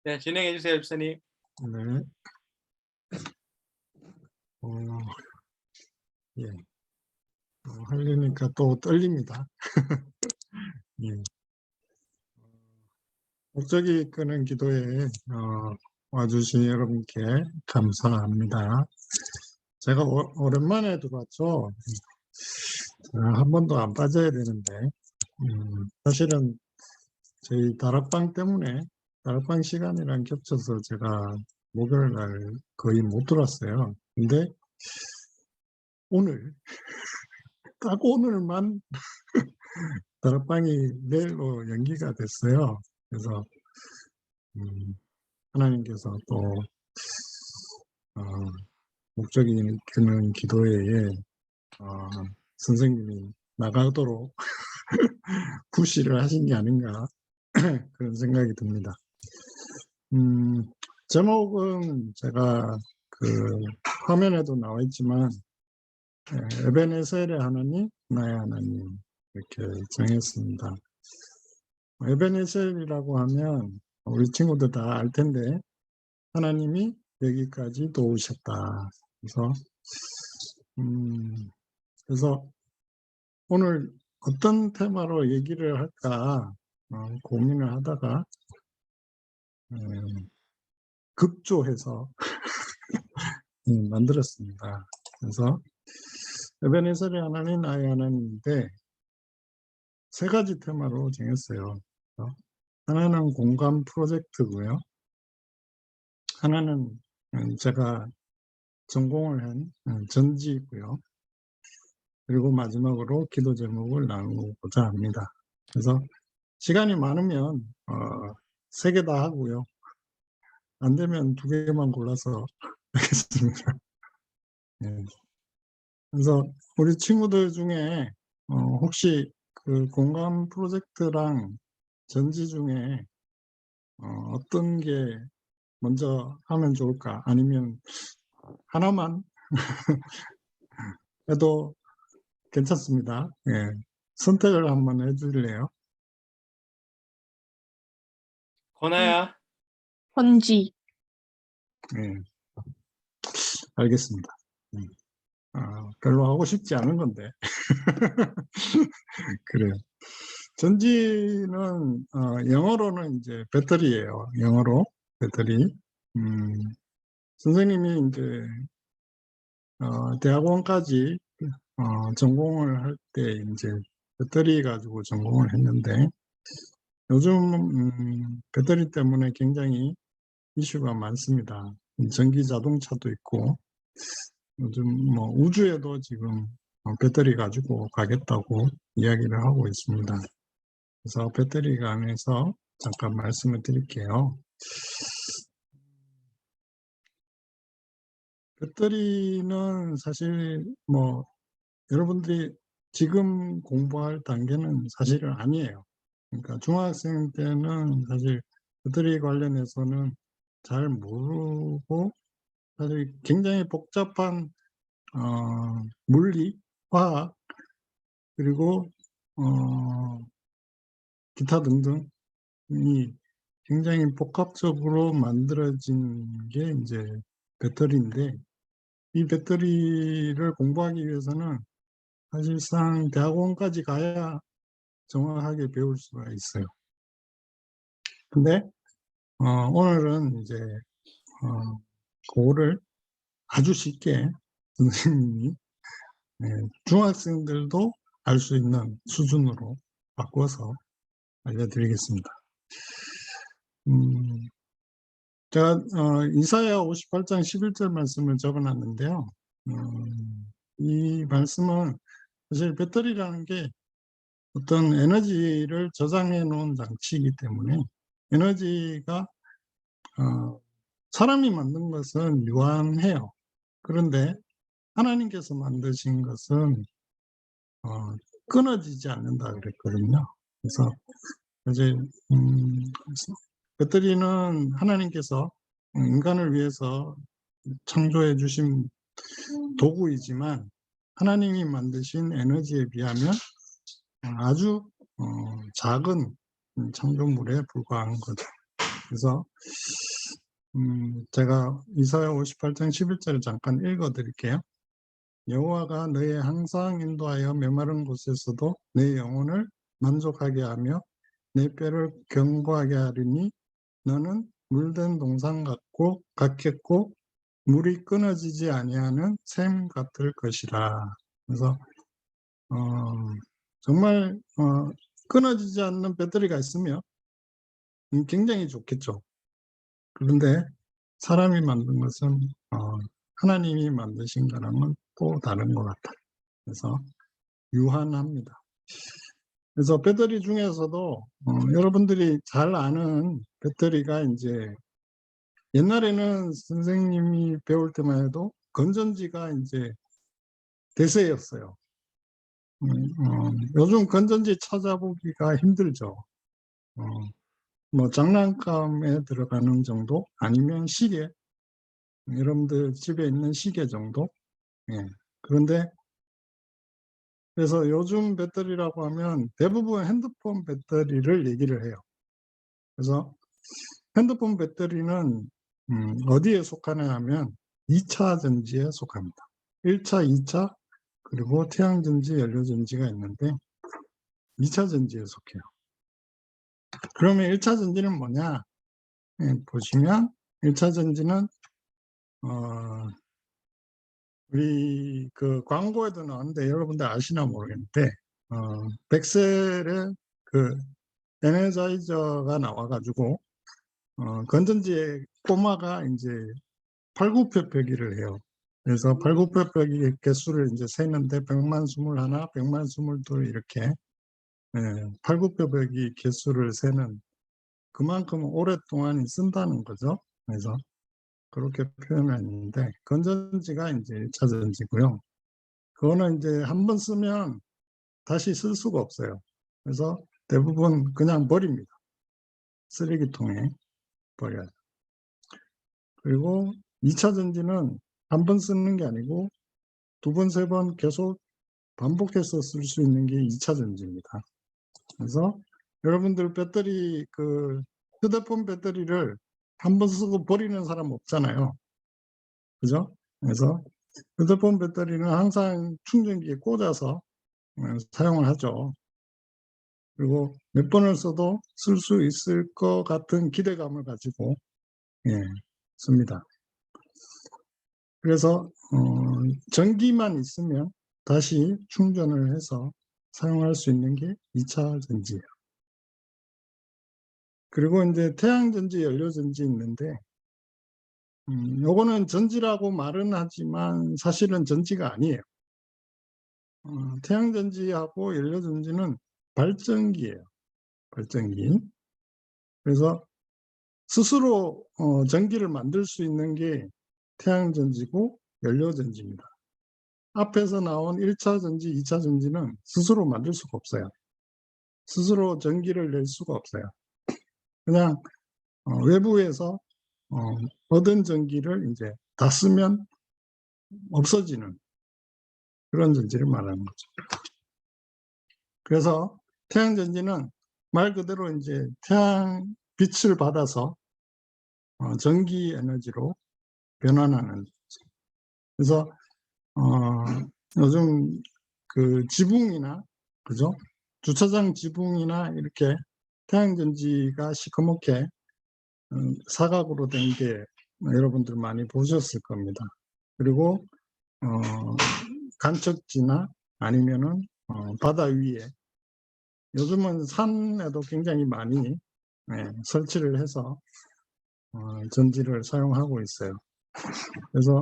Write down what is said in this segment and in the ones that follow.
네, 진행해 주세요, 집사님. 네. 어, 예. 하려니까 또 떨립니다. 예. 목적이 이끄는 기도에 와주신 여러분께 감사합니다. 제가 오랜만에 들어왔죠. 한 번도 안 빠져야 되는데 사실은 저희 다락방 때문에 다락방 시간이랑 겹쳐서 제가 목요일 날 거의 못 들어왔어요. 근데 오늘 딱 오늘만 다락방이 내일로 연기가 됐어요. 그래서 하나님께서 또 목적이 있는 기도회에 선생님이 나가도록 푸시를 하신 게 아닌가 그런 생각이 듭니다. 제목은 제가 그 화면에도 나와 있지만 에베네셀의 하나님, 나의 하나님 이렇게 정했습니다. 에베네셀이라고 하면 우리 친구들 다 알 텐데 하나님이 여기까지 도우셨다. 그래서 오늘 어떤 테마로 얘기를 할까 고민을 하다가 급조해서 만들었습니다. 그래서 에베네셀의 하나님, 나의 하나님인데 세 가지 테마로 정했어요. 하나는 공감 프로젝트고요. 하나는 제가 전공을 한 전지고요. 그리고 마지막으로 기도 제목을 나누고자 합니다. 그래서 시간이 많으면 세 개 다 하고요. 안 되면 두 개만 골라서 하겠습니다. 네. 그래서 우리 친구들 중에 혹시 그 공감 프로젝트랑 전지 중에 어떤 게 먼저 하면 좋을까? 아니면 하나만 해도 괜찮습니다. 예. 선택을 한번 해줄래요? 권아야. 번지. 예. 알겠습니다. 별로 하고 싶지 않은 건데. 그래요. 전지는 영어로는 이제 배터리예요. 영어로 배터리. 선생님이 이제 대학원까지 전공을 할 때 이제 배터리 가지고 전공을 했는데 요즘 배터리 때문에 굉장히 이슈가 많습니다. 전기 자동차도 있고 요즘 뭐 우주에도 지금 배터리 가지고 가겠다고 이야기를 하고 있습니다. 그래서 배터리 관해서 잠깐 말씀을 드릴게요. 배터리는 사실 뭐 여러분들이 지금 공부할 단계는 사실은 아니에요. 그러니까 중학생 때는 사실 배터리 관련해서는 잘 모르고 사실 굉장히 복잡한 물리, 화학 그리고 기타 등등이 굉장히 복합적으로 만들어진 게 이제 배터리인데 이 배터리를 공부하기 위해서는 사실상 대학원까지 가야 정확하게 배울 수가 있어요. 근데 오늘은 이제 그거를 아주 쉽게 선생님이 중학생들도 알 수 있는 수준으로 바꿔서 알려드리겠습니다. 제가 이사야 58장 11절 말씀을 적어놨는데요. 이 말씀은 사실 배터리라는 게 어떤 에너지를 저장해 놓은 장치이기 때문에 에너지가 사람이 만든 것은 유한해요. 그런데 하나님께서 만드신 것은 끊어지지 않는다 그랬거든요. 그래서 이제 배터리는 하나님께서 인간을 위해서 창조해 주신 도구이지만 하나님이 만드신 에너지에 비하면 아주 작은 창조물에 불과한 거죠. 그래서 제가 이사야 58장 11절을 잠깐 읽어드릴게요. 여호와가 너의 항상 인도하여 메마른 곳에서도 내 영혼을 만족하게 하며 내 뼈를 견고하게 하리니 너는 물된 동산 같겠고 물이 끊어지지 아니하는 샘 같을 것이라. 그래서 정말 끊어지지 않는 배터리가 있으면 굉장히 좋겠죠. 그런데 사람이 만든 것은 하나님이 만드신 거랑은 또 다른 것 같아요. 그래서 유한합니다. 그래서 배터리 중에서도 여러분들이 잘 아는 배터리가 이제 옛날에는 선생님이 배울 때만 해도 건전지가 이제 대세였어요. 요즘 건전지 찾아보기가 힘들죠. 뭐 장난감에 들어가는 정도 아니면 시계, 여러분들 집에 있는 시계 정도. 예. 그런데 그래서 요즘 배터리라고 하면 대부분 핸드폰 배터리를 얘기를 해요. 그래서 핸드폰 배터리는 어디에 속하냐 하면 2차 전지에 속합니다. 1차, 2차 그리고 태양전지, 연료전지가 있는데 2차 전지에 속해요. 그러면 1차 전지는 뭐냐? 보시면 1차 전지는 우리 그 광고에도 나왔는데 여러분들 아시나 모르겠는데 벡셀의 그 에너자이저가 나와가지고 건전지에 꼬마가 이제 팔굽혀펴기를 해요. 그래서 팔굽혀펴기 개수를 이제 세는데 100만 21, 100만 22 이렇게 팔굽혀펴기 개수를 세는 그만큼 오랫동안 쓴다는 거죠. 그래서 그렇게 표현했는데 건전지가 이제 1차 전지고요. 그거는 이제 한번 쓰면 다시 쓸 수가 없어요. 그래서 대부분 그냥 버립니다. 쓰레기통에 버려요. 그리고 2차 전지는 한 번 쓰는 게 아니고 2번, 3번 계속 반복해서 쓸 수 있는 게 2차 전지입니다. 그래서 여러분들 배터리 그 휴대폰 배터리를 한 번 쓰고 버리는 사람 없잖아요. 그죠? 그래서 휴대폰 배터리는 항상 충전기에 꽂아서 사용을 하죠. 그리고 몇 번을 써도 쓸 수 있을 것 같은 기대감을 가지고 씁니다. 그래서 전기만 있으면 다시 충전을 해서 사용할 수 있는 게 2차 전지예요. 그리고 이제 태양전지, 연료전지 있는데 요거는 전지라고 말은 하지만 사실은 전지가 아니에요. 태양전지하고 연료전지는 발전기예요. 발전기. 그래서 스스로 전기를 만들 수 있는 게 태양전지고 연료전지입니다. 앞에서 나온 1차 전지, 2차 전지는 스스로 만들 수가 없어요. 스스로 전기를 낼 수가 없어요. 그냥 외부에서 얻은 전기를 이제 다 쓰면 없어지는 그런 전지를 말하는 거죠. 그래서 태양전지는 말 그대로 이제 태양 빛을 받아서 전기 에너지로 변환하는 거죠. 그래서 요즘 그 지붕이나 그죠? 주차장 지붕이나 이렇게 태양전지가 시커멓게 사각으로 된 게 여러분들 많이 보셨을 겁니다. 그리고 간척지나 아니면은 바다 위에 요즘은 산에도 굉장히 많이 설치를 해서 전지를 사용하고 있어요. 그래서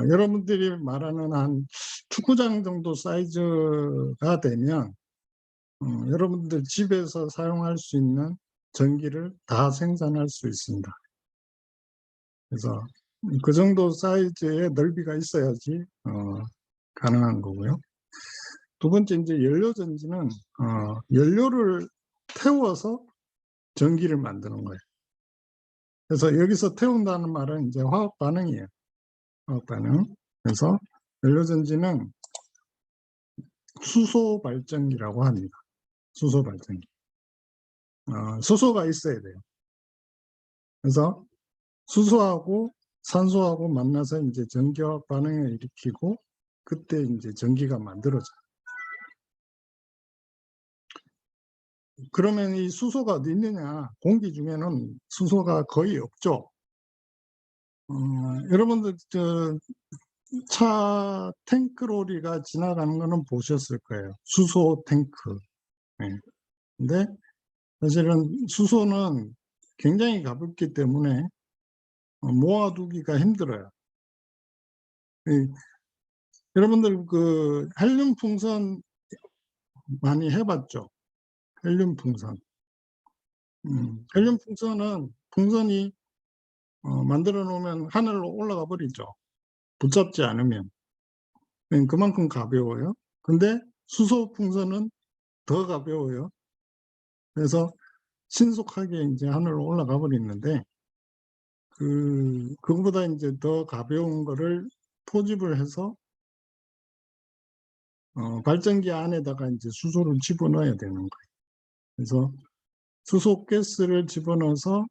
여러분들이 말하는 한 축구장 정도 사이즈가 되면 여러분들 집에서 사용할 수 있는 전기를 다 생산할 수 있습니다. 그래서 그 정도 사이즈의 넓이가 있어야지 가능한 거고요. 두 번째 이제 연료전지는 연료를 태워서 전기를 만드는 거예요. 그래서 여기서 태운다는 말은 이제 화학 반응이에요. 화학 반응. 그래서 연료전지는 수소 발전기라고 합니다. 수소 발전기. 수소가 있어야 돼요. 그래서 수소하고 산소하고 만나서 이제 전기화학 반응을 일으키고 그때 이제 전기가 만들어져요. 그러면 이 수소가 어디 있느냐? 공기 중에는 수소가 거의 없죠. 여러분들 차 탱크로리가 지나가는 거는 보셨을 거예요. 수소 탱크. 네. 근데 사실은 수소는 굉장히 가볍기 때문에 모아두기가 힘들어요. 여러분들 그 헬륨 풍선 많이 해봤죠? 헬륨 풍선. 헬륨 풍선은 풍선이 만들어 놓으면 하늘로 올라가 버리죠. 붙잡지 않으면. 그만큼 가벼워요. 근데 수소 풍선은 더 가벼워요. 그래서 신속하게 이제 하늘로 올라가 버리는데 그거보다 이제 더 가벼운 거를 포집을 해서 발전기 안에다가 이제 수소를 집어넣어야 되는 거예요. 그래서 수소 가스를 집어넣어서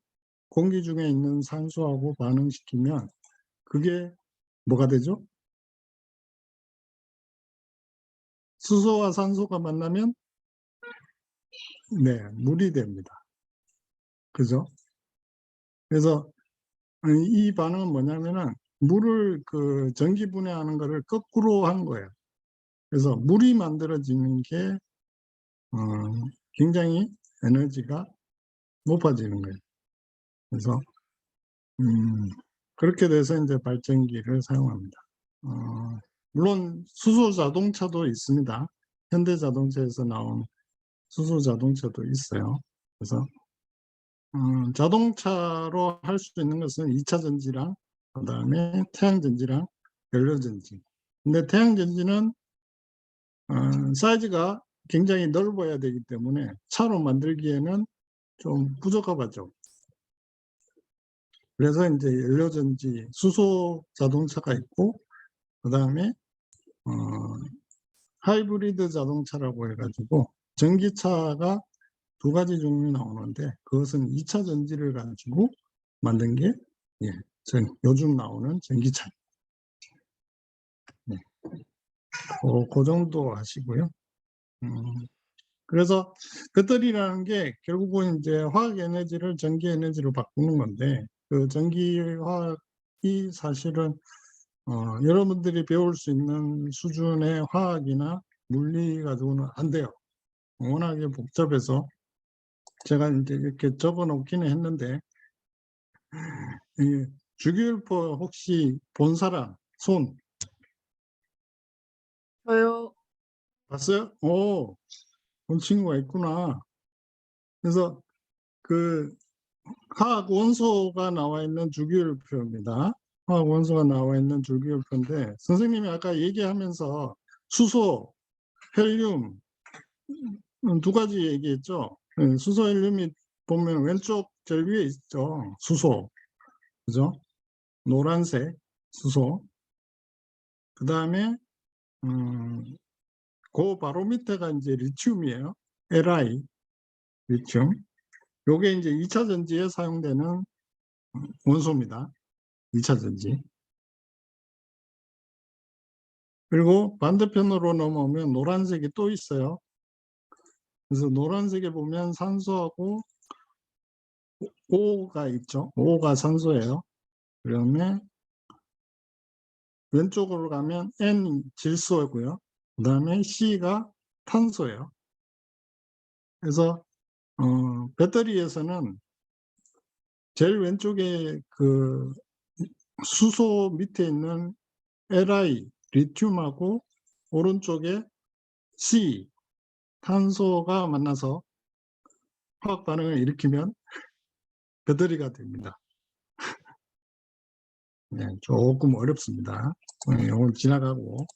공기 중에 있는 산소하고 반응시키면 그게 뭐가 되죠? 수소와 산소가 만나면 네, 물이 됩니다. 그죠? 그래서 이 반응은 뭐냐면은 물을 그 전기 분해하는 거를 거꾸로 한 거예요. 그래서 물이 만들어지는 게 굉장히 에너지가 높아지는 거예요. 그래서 그렇게 돼서 이제 발전기를 사용합니다. 물론 수소 자동차도 있습니다. 현대 자동차에서 나온 수소 자동차도 있어요. 그래서 자동차로 할 수 있는 것은 2차 전지랑 그다음에 태양 전지랑 연료 전지. 근데 태양 전지는 사이즈가 굉장히 넓어야 되기 때문에 차로 만들기에는 좀 부적합하죠. 그래서 이제 연료 전지, 수소 자동차가 있고 그다음에 하이브리드 자동차라고 해가지고 전기차가 2가지 종류 나오는데 그것은 2차 전지를 가지고 만든 게 요즘 나오는 전기차. 네. 그 정도 하시고요. 그래서 배터리라는 게 결국은 이제 화학 에너지를 전기 에너지로 바꾸는 건데 그 전기 화학이 사실은 여러분들이 배울 수 있는 수준의 화학이나 물리 가지고는 안 돼요. 워낙에 복잡해서 제가 이제 이렇게 적어 놓기는 했는데 주기율표 혹시 본 사람 손 저요. 봤어요? 본 친구가 있구나. 그래서 그 화학 원소가 나와 있는 주기율표입니다. 화학 원소가 나와 있는 주기율표인데 선생님이 아까 얘기하면서 수소, 헬륨 2가지 얘기했죠. 수소, 헬륨이 보면 왼쪽 제일 위에 있죠. 수소, 그죠? 노란색 수소. 그 다음에 그 바로 밑에가 이제 리튬이에요. Li, 리튬. 요게 이제 2차 전지에 사용되는 원소입니다. 2차 전지. 그리고 반대편으로 넘어오면 노란색이 또 있어요. 그래서 노란색에 보면 산소하고 O가 있죠. O가 산소예요. 그다음에 왼쪽으로 가면 N 질소고요. 그다음에 C가 탄소예요. 그래서 배터리에서는 제일 왼쪽에 그 수소 밑에 있는 Li, 리튬하고 오른쪽에 C, 탄소가 만나서 화학 반응을 일으키면 배터리가 됩니다. 네, 조금 어렵습니다. 이건 지나가고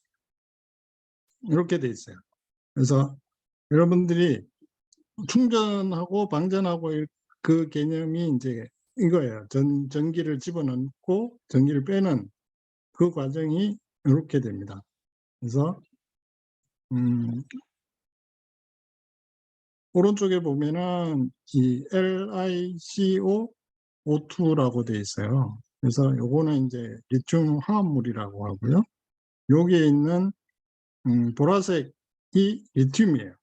이렇게 돼 있어요. 그래서 여러분들이 충전하고 방전하고 그 개념이 이제 이거예요. 전기를 집어넣고 전기를 빼는 그 과정이 이렇게 됩니다. 그래서 오른쪽에 보면은 이 LiCO2라고 돼 있어요. 그래서 요거는 이제 리튬 화합물이라고 하고요. 여기에 있는 보라색이 리튬이에요.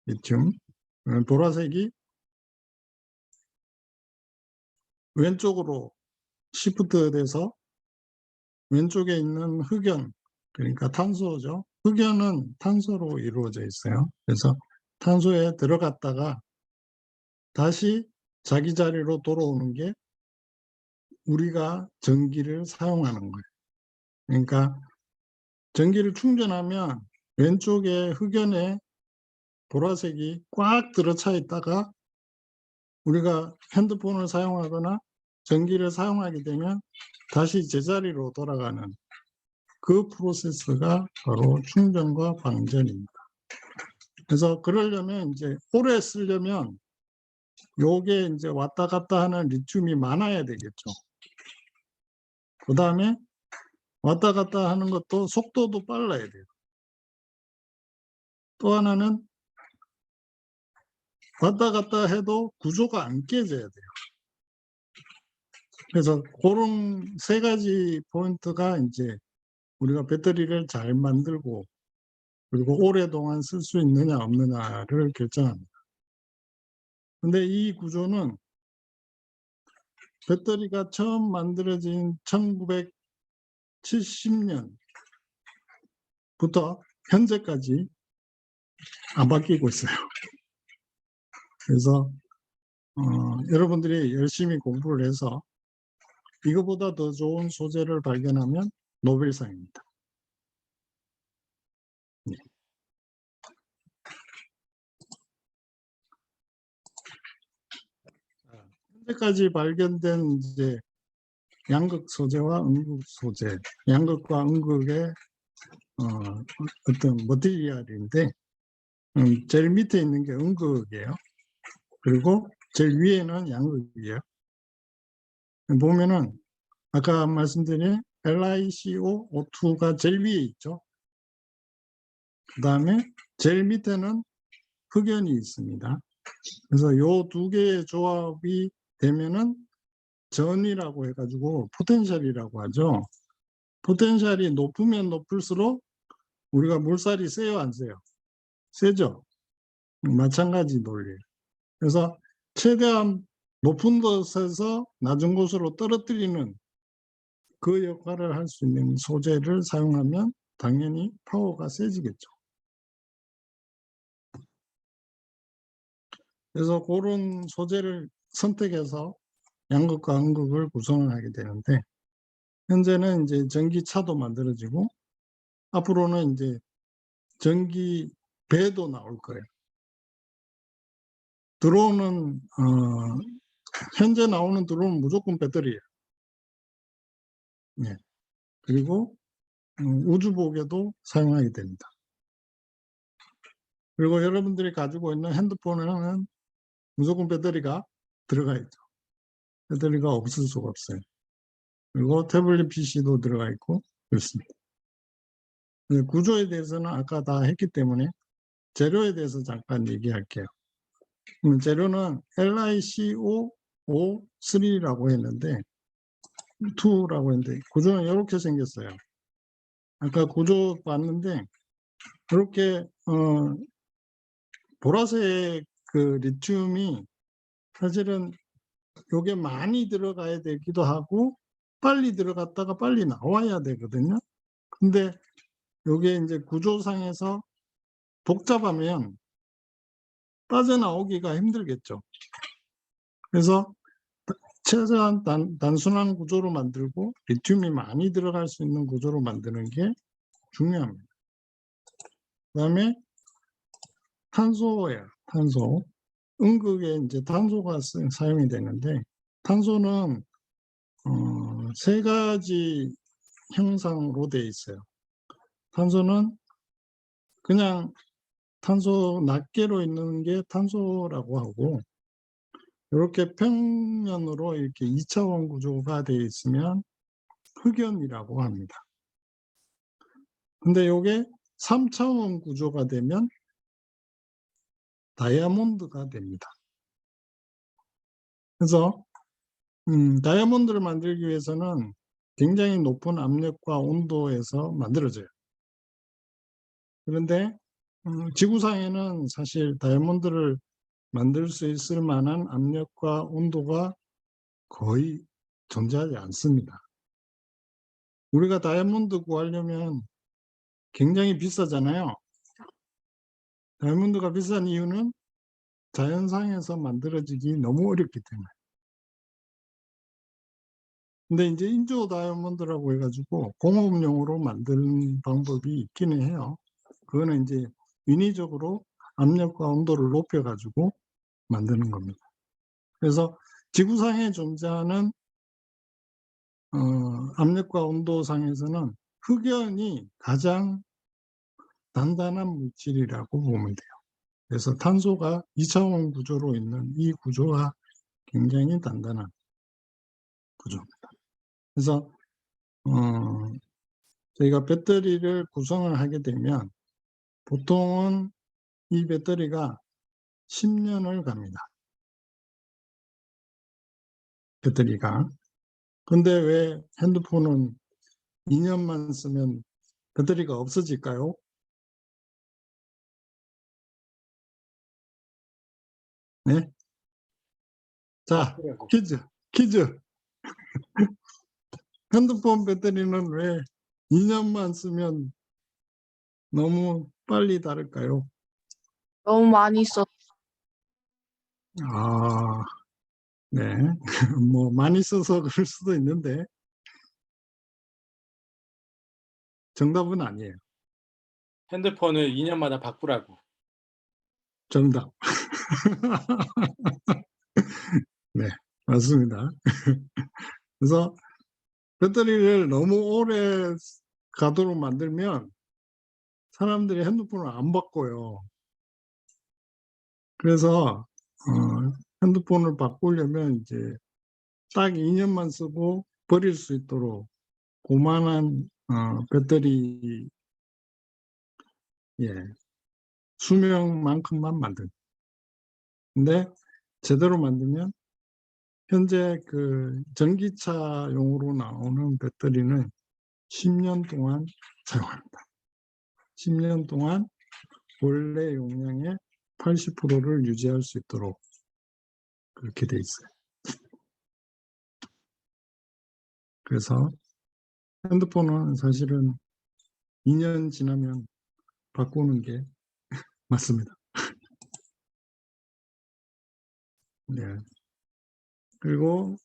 리튬. 보라색이 왼쪽으로 시프트 돼서 왼쪽에 있는 흑연, 그러니까 탄소죠. 흑연은 탄소로 이루어져 있어요. 그래서 탄소에 들어갔다가 다시 자기 자리로 돌아오는 게 우리가 전기를 사용하는 거예요. 그러니까 전기를 충전하면 왼쪽에 흑연에 보라색이 꽉 들어차 있다가 우리가 핸드폰을 사용하거나 전기를 사용하게 되면 다시 제자리로 돌아가는 그 프로세스가 바로 충전과 방전입니다. 그래서 그러려면 이제 오래 쓰려면 요게 이제 왔다 갔다 하는 리튬이 많아야 되겠죠. 그 다음에 왔다 갔다 하는 것도 속도도 빨라야 돼요. 또 하나는 왔다 갔다 해도 구조가 안 깨져야 돼요. 그래서 그런 세 가지 포인트가 이제 우리가 배터리를 잘 만들고 그리고 오랫동안 쓸 수 있느냐 없느냐를 결정합니다. 근데 이 구조는 배터리가 처음 만들어진 1970년부터 현재까지 안 바뀌고 있어요. 그래서 여러분들이 열심히 공부를 해서 이거보다 더 좋은 소재를 발견하면 노벨상입니다. 네. 현재까지 발견된 이제 양극 소재와 음극 소재, 양극과 음극의 어떤 머티리얼인데 제일 밑에 있는 게 음극이에요. 그리고 제일 위에는 양극이에요. 보면은 아까 말씀드린 LiCO2가 제일 위에 있죠. 그 다음에 제일 밑에는 흑연이 있습니다. 그래서 요 두 개의 조합이 되면은 전이라고 해가지고 포텐셜이라고 하죠. 포텐셜이 높으면 높을수록 우리가 물살이 세요, 안 세요? 세죠. 마찬가지 논리예요. 그래서 최대한 높은 곳에서 낮은 곳으로 떨어뜨리는 그 역할을 할 수 있는 소재를 사용하면 당연히 파워가 세지겠죠. 그래서 그런 소재를 선택해서 양극과 음극을 구성을 하게 되는데 현재는 이제 전기차도 만들어지고 앞으로는 이제 전기 배도 나올 거예요. 드론은 현재 나오는 드론은 무조건 배터리예요. 네. 그리고 우주복에도 사용하게 됩니다. 그리고 여러분들이 가지고 있는 핸드폰에는 무조건 배터리가 들어가 있죠. 배터리가 없을 수가 없어요. 그리고 태블릿 PC도 들어가 있고 그렇습니다. 구조에 대해서는 아까 다 했기 때문에 재료에 대해서 잠깐 얘기할게요. 재료는 LiCO3라고 했는데 2라고 했는데 구조는 이렇게 생겼어요. 아까 구조 봤는데 이렇게 보라색 그 리튬이 사실은 요게 많이 들어가야 되기도 하고 빨리 들어갔다가 빨리 나와야 되거든요. 근데 요게 이제 구조상에서 복잡하면 빠져나오기가 힘들겠죠. 그래서 최대한 단순한 구조로 만들고 리튬이 많이 들어갈 수 있는 구조로 만드는 게 중요합니다. 그 다음에 탄소예요. 탄소. 음극에 이제 탄소가 사용이 되는데 탄소는 세 가지 형상으로 되어 있어요. 탄소는 그냥 탄소 낱개로 있는 게 탄소라고 하고 이렇게 평면으로 이렇게 2차원 구조가 되어 있으면 흑연이라고 합니다. 근데 이게 3차원 구조가 되면 다이아몬드가 됩니다. 그래서 다이아몬드를 만들기 위해서는 굉장히 높은 압력과 온도에서 만들어져요. 그런데 지구상에는 사실 다이아몬드를 만들 수 있을 만한 압력과 온도가 거의 존재하지 않습니다. 우리가 다이아몬드 구하려면 굉장히 비싸잖아요. 다이아몬드가 비싼 이유는 자연상에서 만들어지기 너무 어렵기 때문에. 근데 이제 인조 다이아몬드라고 해가지고 공업용으로 만드는 방법이 있기는 해요. 그거는 이제 인위적으로 압력과 온도를 높여가지고 만드는 겁니다. 그래서 지구상에 존재하는 압력과 온도상에서는 흑연이 가장 단단한 물질이라고 보면 돼요. 그래서 탄소가 2차원 구조로 있는 이 구조가 굉장히 단단한 구조입니다. 그래서 저희가 배터리를 구성을 하게 되면 보통은 이 배터리가 10년을 갑니다. 배터리가. 근데 왜 핸드폰은 2년만 쓰면 배터리가 없어질까요? 네? 자, 퀴즈. 핸드폰 배터리는 왜 2년만 쓰면 너무 빨리 닳을까요? 너무 많이 써. 아, 네. 뭐 많이 써서 그럴 수도 있는데 정답은 아니에요. 핸드폰을 2년마다 바꾸라고. 정답. 네, 맞습니다. 그래서 배터리를 너무 오래 가도록 만들면 사람들이 핸드폰을 안 바꿔요. 그래서 핸드폰을 바꾸려면 이제 딱 2년만 쓰고 버릴 수 있도록 그만한 배터리 수명만큼만 만든. 근데 제대로 만들면 현재 그 전기차용으로 나오는 배터리는 10년 동안 사용합니다. 10년 동안 원래 용량의 80%를 유지할 수 있도록 그렇게 돼 있어요. 그래서 핸드폰은 사실은 2년 지나면 바꾸는 게 맞습니다. 네. 그리고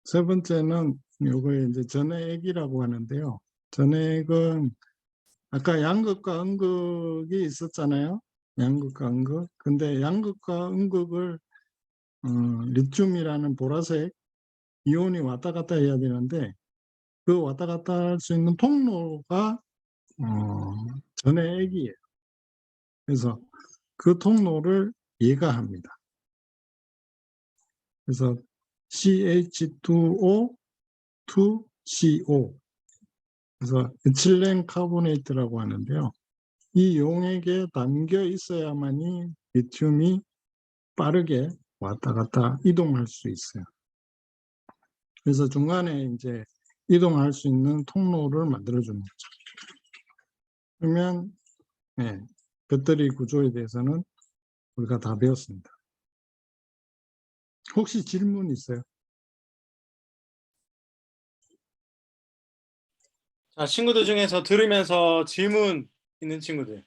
세 번째는 요거에 이제 전해액이라고 하는데요. 전해액은 아까 양극과 음극이 있었잖아요. 양극과 음극. 근데 양극과 음극을 리튬이라는 보라색 이온이 왔다 갔다 해야 되는데 그 왔다 갔다 할 수 있는 통로가 전해액이에요. 그래서 그 통로를 얘가 합니다. 그래서 CH2O, 2CO. 그래서 에틸렌 카보네이트라고 하는데요. 이 용액에 담겨 있어야만이 리튬이 빠르게 왔다 갔다 이동할 수 있어요. 그래서 중간에 이제 이동할 수 있는 통로를 만들어주는 거죠. 그러면 배터리 구조에 대해서는 우리가 다 배웠습니다. 혹시 질문 있어요? 자, 친구들 중에서 들으면서 질문 있는 친구들.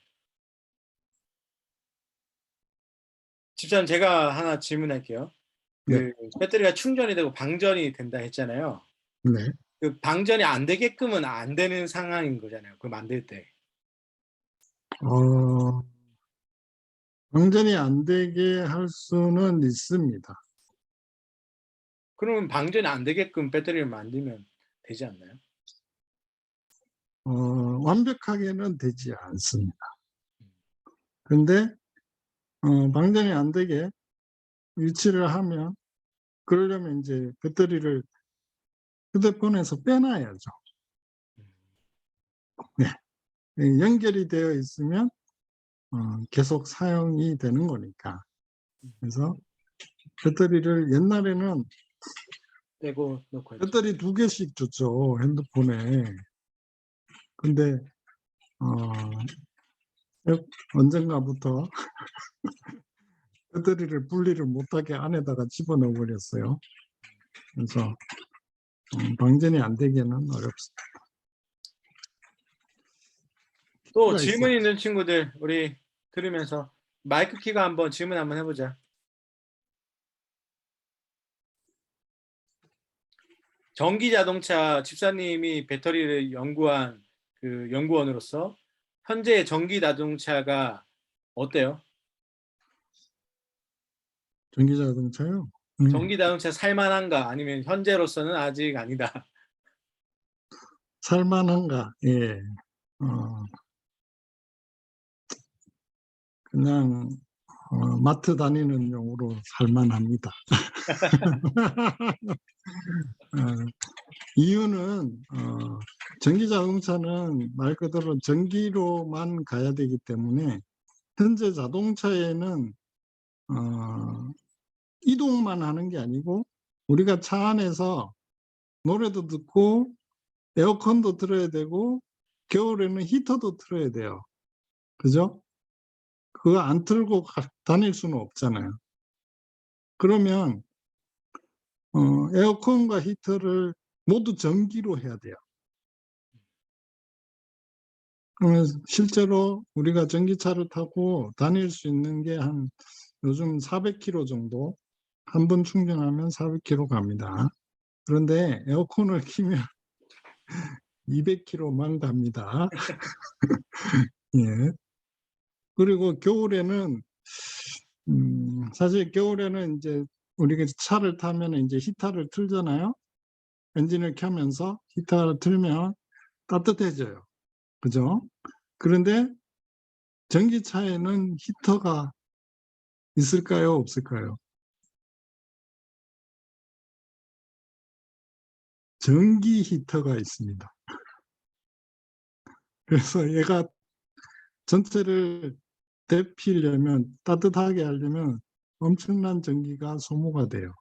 집사님, 제가 하나 질문할게요. 네. 배터리가 충전이 되고 방전이 된다 했잖아요. 네. 그 방전이 안 되게끔은 안 되는 상황인 거잖아요. 그걸 만들 때. 방전이 안 되게 할 수는 있습니다. 그러면 방전이 안 되게끔 배터리를 만들면 되지 않나요? 완벽하게는 되지 않습니다. 근데 방전이 안 되게 위치를 하면 그러려면 이제 배터리를 휴대폰에서 빼놔야죠. 네. 연결이 되어 있으면 계속 사용이 되는 거니까. 그래서 배터리를 옛날에는 떼고 놓고 했죠. 배터리 2개씩 줬죠, 핸드폰에. 근데 언젠가부터 배터리를 분리를 못하게 안에다가 집어넣어 버렸어요. 그래서 방전이 안 되기는 어렵습니다. 또 키가 질문 있어. 있는 친구들 우리 들으면서 마이크 키가 한번 질문 한번 해보자. 전기 자동차 집사님이 배터리를 연구한 그 연구원으로서 현재 전기 자동차가 어때요? 전기 자동차요? 전기 자동차 살만한가 아니면 현재로서는 아직 아니다. 살만한가? 예. 그냥 마트 다니는 용으로 살만합니다. 이유는 전기 자동차는 말 그대로 전기로만 가야 되기 때문에 현재 자동차에는 이동만 하는 게 아니고 우리가 차 안에서 노래도 듣고 에어컨도 틀어야 되고 겨울에는 히터도 틀어야 돼요. 그죠? 그거 안 틀고 다닐 수는 없잖아요. 그러면 에어컨과 히터를 모두 전기로 해야 돼요. 그러면 실제로 우리가 전기차를 타고 다닐 수 있는 게 한 요즘 400km 정도, 한 번 충전하면 400km 갑니다. 그런데 에어컨을 키면 200km만 갑니다. 예. 그리고 겨울에는 사실 겨울에는 이제 우리가 차를 타면 이제 히터를 틀잖아요. 엔진을 켜면서 히터를 틀면 따뜻해져요. 그죠? 그런데 전기차에는 히터가 있을까요? 없을까요? 전기 히터가 있습니다. 그래서 얘가 전체를 데피려면, 따뜻하게 하려면 엄청난 전기가 소모가 돼요.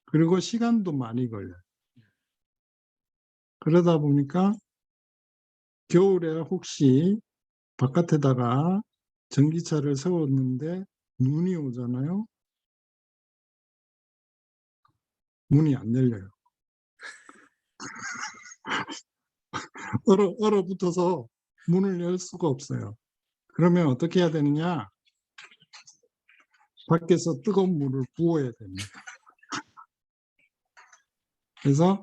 그리고 시간도 많이 걸려요. 그러다 보니까 겨울에 혹시 바깥에다가 전기차를 세웠는데 눈이 오잖아요. 문이 안 열려요. 얼어붙어서 문을 열 수가 없어요. 그러면 어떻게 해야 되느냐? 밖에서 뜨거운 물을 부어야 됩니다. 그래서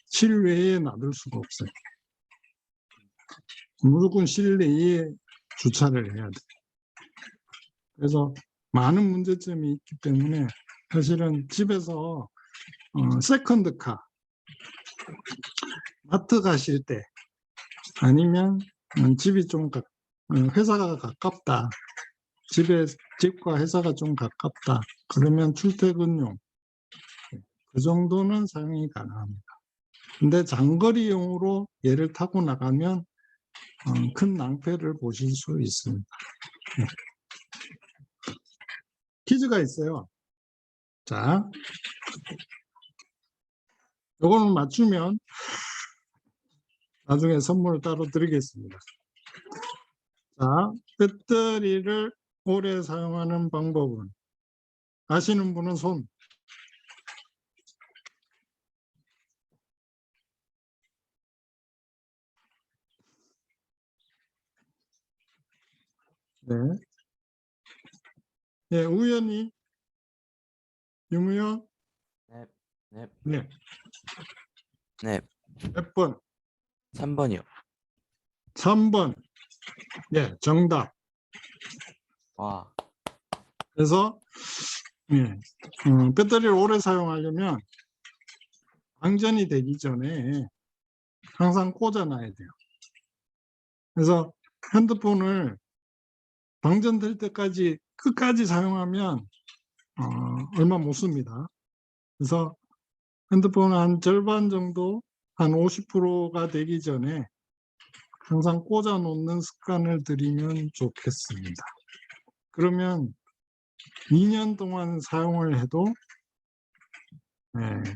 실외에 놔둘 수가 없어요. 무조건 실내에 주차를 해야 돼요. 그래서 많은 문제점이 있기 때문에 사실은 집에서 세컨드카, 마트 가실 때 아니면 집이 좀 회사가 가깝다, 집과 회사가 좀 가깝다, 그러면 출퇴근용 그 정도는 사용이 가능합니다. 근데 장거리용으로 얘를 타고 나가면 큰 낭패를 보실 수 있습니다. 퀴즈가 있어요. 자, 요거는 맞추면 나중에 선물을 따로 드리겠습니다. 자, 배터리를 오래 사용하는 방법은 아시는 분은 손. 네. 네, 우연히 유무현. 네, 네, 네. 네. 몇 번? 3번이요. 3번. 네, 정답. 와, 그래서 배터리를 오래 사용하려면 방전이 되기 전에 항상 꽂아놔야 돼요. 그래서 핸드폰을 방전될 때까지 끝까지 사용하면 얼마 못 씁니다. 그래서 핸드폰 한 절반 정도, 한 50%가 되기 전에 항상 꽂아 놓는 습관을 들이면 좋겠습니다. 그러면 2년 동안 사용을 해도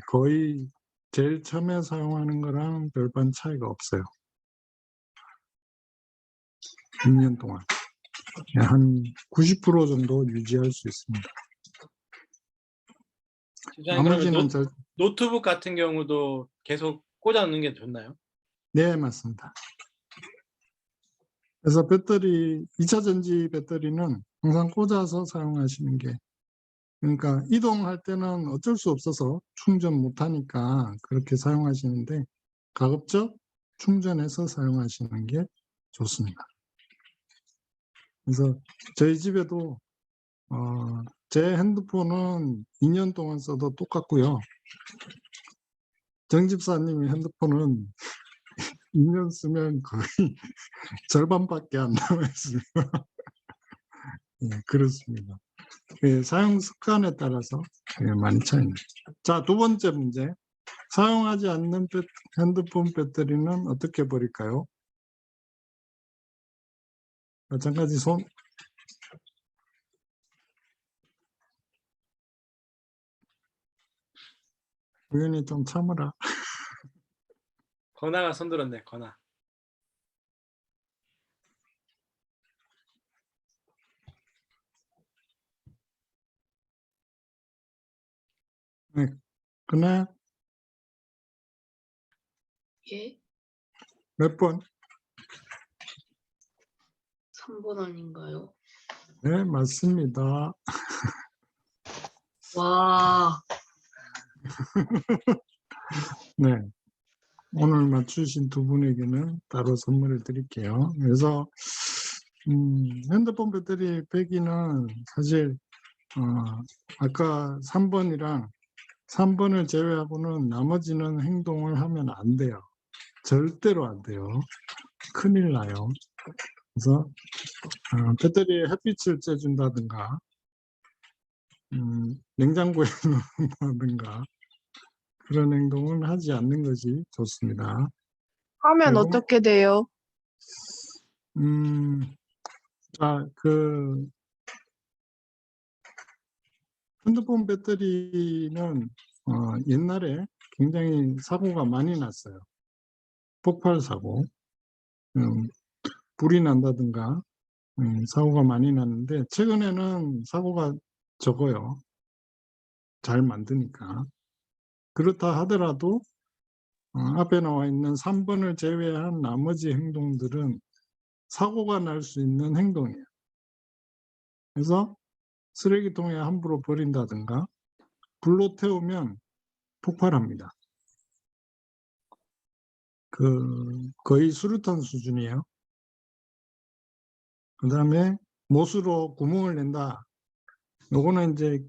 거의 제일 처음에 사용하는 거랑 별반 차이가 없어요. 2년 동안 한 90% 정도 유지할 수 있습니다. 집사님, 나머지는 그러면 노트북 같은 경우도 계속 꽂아 놓는 게 좋나요? 네, 맞습니다. 그래서 배터리, 2차 전지 배터리는 항상 꽂아서 사용하시는 게, 그러니까 이동할 때는 어쩔 수 없어서 충전 못하니까 그렇게 사용하시는데 가급적 충전해서 사용하시는 게 좋습니다. 그래서 저희 집에도 제 핸드폰은 2년 동안 써도 똑같고요. 정 집사님의 핸드폰은 2년 쓰면 거의 절반밖에 안 남아있습니다. 네, 그렇습니다. 사용 습관에 따라서 많이 차이나요. 자, 두 번째 문제. 사용하지 않는 핸드폰 배터리는 어떻게 버릴까요? 마찬가지 손. 우연히 좀 참으라. 건아가 손들었네, 건아. 네, 그날 예? 몇 번? 3번 아닌가요? 네, 맞습니다. 와, 네. 오늘 맞추신 두 분에게는 따로 선물을 드릴게요. 그래서 핸드폰 배터리 빼기는 사실 아까 3번이랑 3번을 제외하고는 나머지는 행동을 하면 안 돼요. 절대로 안 돼요. 큰일 나요. 그래서 배터리에 햇빛을 쬐준다든가 냉장고에 넣는다든가 그런 행동은 하지 않는 것이 좋습니다. 하면 그리고 어떻게 돼요? 자, 핸드폰 배터리는 옛날에 굉장히 사고가 많이 났어요. 폭발 사고, 불이 난다든가 사고가 많이 났는데 최근에는 사고가 적어요. 잘 만드니까. 그렇다 하더라도 앞에 나와 있는 3번을 제외한 나머지 행동들은 사고가 날 수 있는 행동이에요. 그래서 쓰레기통에 함부로 버린다든가 불로 태우면 폭발합니다. 거의 수류탄 수준이에요. 그 다음에 못으로 구멍을 낸다. 요거는 이제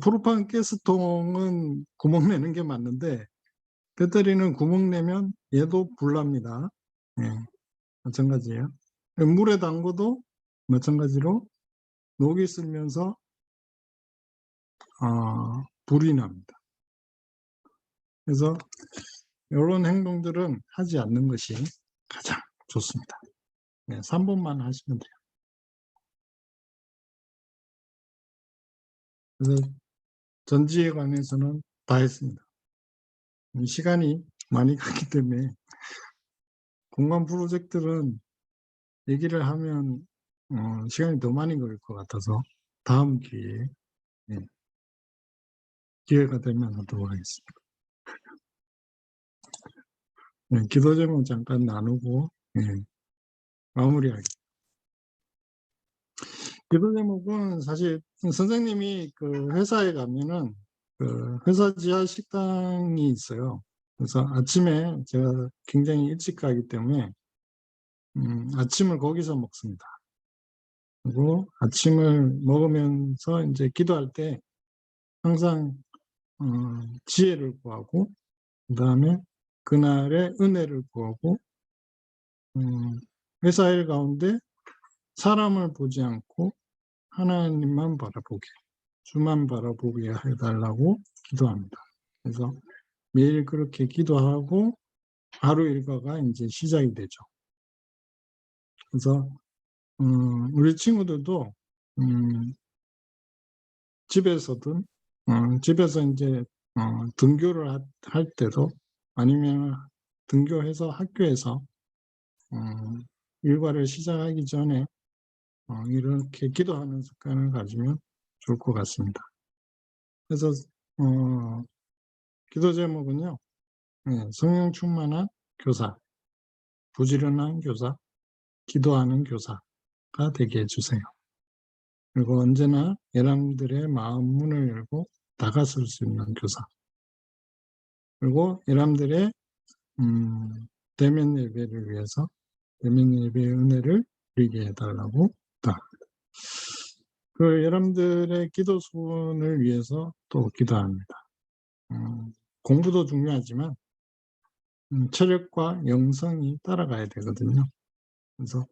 프로판 가스통은 구멍 내는 게 맞는데 배터리는 구멍 내면 얘도 불납니다. 네, 마찬가지예요. 물에 담궈도 마찬가지로 녹이 슬면서 불이 납니다. 그래서 이런 행동들은 하지 않는 것이 가장 좋습니다. 네, 3번만 하시면 돼요. 그래서 전지에 관해서는 다 했습니다. 시간이 많이 갔기 때문에 공간 프로젝트는 얘기를 하면 시간이 더 많이 걸릴 것 같아서 다음 기회에 기회가 되면 하도록 하겠습니다. 네, 기도 제목 잠깐 나누고 마무리하겠습니다. 기도 제목은 사실 선생님이 회사에 가면은 회사 지하 식당이 있어요. 그래서 아침에 제가 굉장히 일찍 가기 때문에 아침을 거기서 먹습니다. 그리고 아침을 먹으면서 이제 기도할 때 항상 지혜를 구하고 그다음에 그날의 은혜를 구하고 회사 일 가운데 사람을 보지 않고 하나님만 바라보게, 주만 바라보게 해달라고 기도합니다. 그래서 매일 그렇게 기도하고 하루 일과가 이제 시작이 되죠. 그래서 우리 친구들도 집에서든 집에서 이제 등교를 할 때도 아니면 등교해서 학교에서 일과를 시작하기 전에 이렇게 기도하는 습관을 가지면 좋을 것 같습니다. 그래서 기도 제목은요, 성령 충만한 교사, 부지런한 교사, 기도하는 교사가 되게 해주세요. 그리고 언제나 여러분들의 마음 문을 열고 다가설 수 있는 교사. 그리고 여러분들의 대면 예배를 위해서 대면 예배의 은혜를 누리게 해달라고 부탁합니다. 그 여러분들의 기도 수훈을 위해서 또 기도합니다. 공부도 중요하지만 체력과 영성이 따라가야 되거든요. 그래서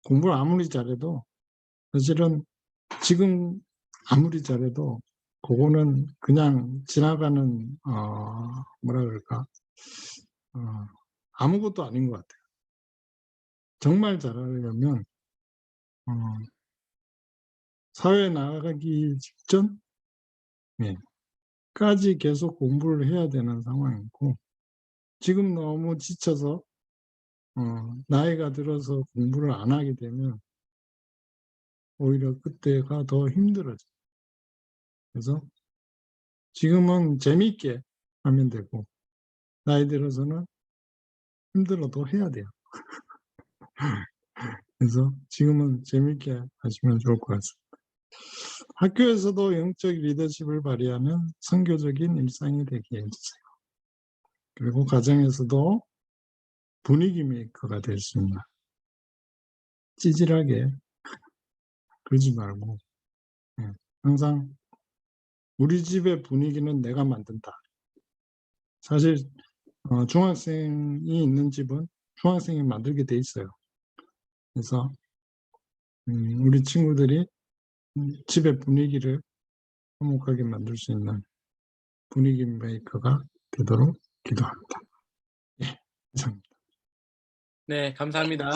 공부를 아무리 잘해도 사실은 지금 아무리 잘해도 그거는 그냥 지나가는 뭐라 그럴까 아무것도 아닌 것 같아요. 정말 잘하려면 사회에 나가기 직전까지 계속 공부를 해야 되는 상황이고, 지금 너무 지쳐서 나이가 들어서 공부를 안 하게 되면 오히려 그때가 더 힘들어져요. 그래서 지금은 재미있게 하면 되고, 나이 들어서는 힘들어도 해야 돼요. 그래서 지금은 재미있게 하시면 좋을 것 같습니다. 학교에서도 영적 리더십을 발휘하는 선교적인 일상이 되게 해주세요. 그리고 가정에서도 분위기 메이커가 될 수 있는, 찌질하게 그러지 말고 항상 우리 집의 분위기는 내가 만든다. 사실 중학생이 있는 집은 중학생이 만들게 돼 있어요. 그래서 우리 친구들이 집의 분위기를 화목하게 만들 수 있는 분위기 메이커가 되도록 기도합니다. 예, 이상입니다. 네, 감사합니다.